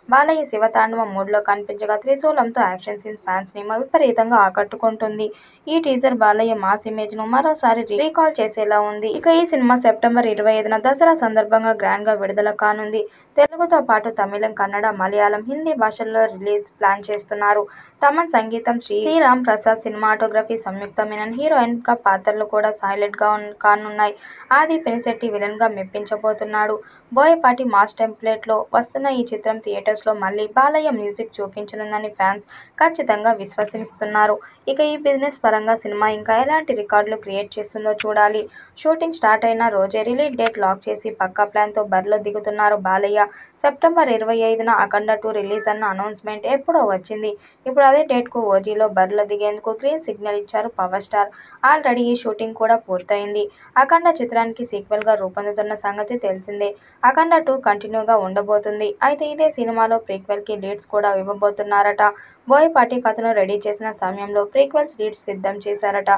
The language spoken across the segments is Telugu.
బాలయ్య శివతాండవం మూడ్లో కనిపించగా త్రిశూలంతో యాక్షన్ సీన్స్ ఫ్యాన్స్ ని విపరీతంగా ఆకట్టుకుంటుంది. ఈ టీజర్ బాలయ్య మాస్ ఇమేజ్ ను మరోసారి రీకాల్ చేసేలా ఉంది. ఇక ఈ సినిమా సెప్టెంబర్ 25న దసరా సందర్భంగా గ్రాండ్ గా విడుదల కానుంది. తెలుగుతో పాటు తమిళం, కన్నడ, మలయాళం, హిందీ భాషల్లో రిలీజ్ ప్లాన్ చేస్తున్నారు. తమన్ సంగీతం, శ్రీరామ్ ప్రసాద్ సినిమాటోగ్రఫీ, సంయుక్త మీనన్ హీరోయిన్ గా పాత్రలు కూడా హైలైట్ గా కానున్నాయి. ఆది పినిశెట్టి విలన్ గా మెప్పించబోతున్నాడు. బోయపాటి మాస్ టెంప్లెట్ లో వస్తున్న ఈ చిత్రం థియేటర్స్ లో మళ్లీ బాలయ్య మ్యూజిక్ చూపించనుందని ఫ్యాన్స్ ఖచ్చితంగా విశ్వసిస్తున్నారు. ఇక ఈ బిజినెస్ పరంగా సినిమా ఇంకా ఎలాంటి రికార్డులు క్రియేట్ చేస్తుందో చూడాలి. షూటింగ్ స్టార్ట్ అయిన రోజే రిలీజ్ డేట్ లాక్ చేసి పక్కా ప్లాన్ తో బరిలో దిగుతున్నారు బాలయ్య. సెప్టెంబర్ 25న అఖండ 2 రిలీజ్ అన్న అనౌన్స్మెంట్ ఎప్పుడో వచ్చింది. ఇప్పుడు అదే డేట్ కు ఓజీలో బరిలో దిగేందుకు గ్రీన్ సిగ్నల్ ఇచ్చారు పవర్ స్టార్. ఆల్రెడీ ఈ షూటింగ్ కూడా పూర్తయింది. అఖండ చిత్రానికి సీక్వెల్ గా రూపొందుతున్న సంగతి తెలిసిందే. అఖండ 2 కంటిన్యూగా ఉండబోతుంది. అయితే ఇదే సినిమాలో ప్రీక్వెల్ కి లీడ్స్ కూడా ఇవ్వబోతున్నారట. బోయపాటి కథను రెడీ చేసిన సమయంలో ప్రీక్వెల్స్ లీడ్స్ సిద్ధం చేశారట.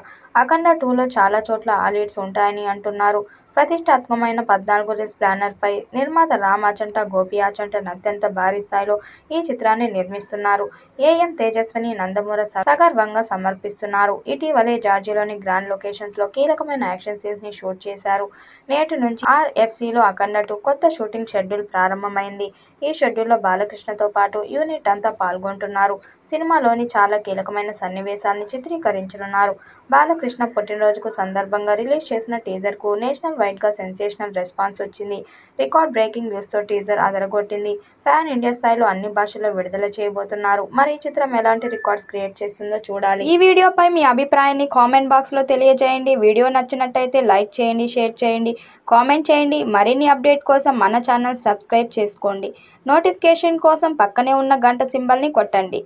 అఖండ 2లో చాలా చోట్ల ఆ లీడ్స్ ఉంటాయని అంటున్నారు. ప్రతిష్టాత్మకమైన 14 రీల్స్ బ్యానర్ పై నిర్మాత రామ్ అచంట, గోపి అచంట అత్యంత భారీ స్థాయిలో ఈ చిత్రాన్ని నిర్మిస్తున్నారు. ఏఎం తేజస్విని, నందమూరి సగర్వంగా సమర్పిస్తున్నారు. ఇటీవలే జార్జియాలోని గ్రాండ్ లొకేషన్స్ లో కీలకమైన యాక్షన్ సీన్స్ ని షూట్ చేశారు. నేటి నుంచి ఆర్ఎఫ్సిలో అఖండ 2 కొత్త షూటింగ్ షెడ్యూల్ ప్రారంభమైంది. ఈ షెడ్యూల్లో బాలకృష్ణతో పాటు యూనిట్ అంతా పాల్గొంటున్నారు. సినిమాలోని చాలా కీలకమైన సన్నివేశాల్ని చిత్రీకరించనున్నారు. బాలకృష్ణ పుట్టినరోజుకు సందర్భంగా రిలీజ్ చేసిన టీజర్ కు నేషనల్ వైడ్ గా సెన్సేషనల్ రెస్పాన్స్ వచ్చింది. రికార్డ్ బ్రేకింగ్ వ్యూస్ తో టీజర్ అదరగొట్టింది. పాన్ ఇండియా స్థాయిలో అన్ని భాషల్లో విడుదల చేయబోతున్నారు. మరి ఈ చిత్రం ఎలాంటి రికార్డ్స్ క్రియేట్ చేస్తుందో చూడాలి. ఈ వీడియోపై మీ అభిప్రాయాన్ని కామెంట్ బాక్స్ లో తెలియజేయండి. వీడియో నచ్చినట్టయితే లైక్ చేయండి, షేర్ చేయండి, కామెంట్ చేయండి. మరిన్ని అప్డేట్ కోసం మన ఛానల్ సబ్స్క్రైబ్ చేసుకోండి. నోటిఫికేషన్ కోసం పక్కనే ఉన్న గంట సింబల్ ని కొట్టండి.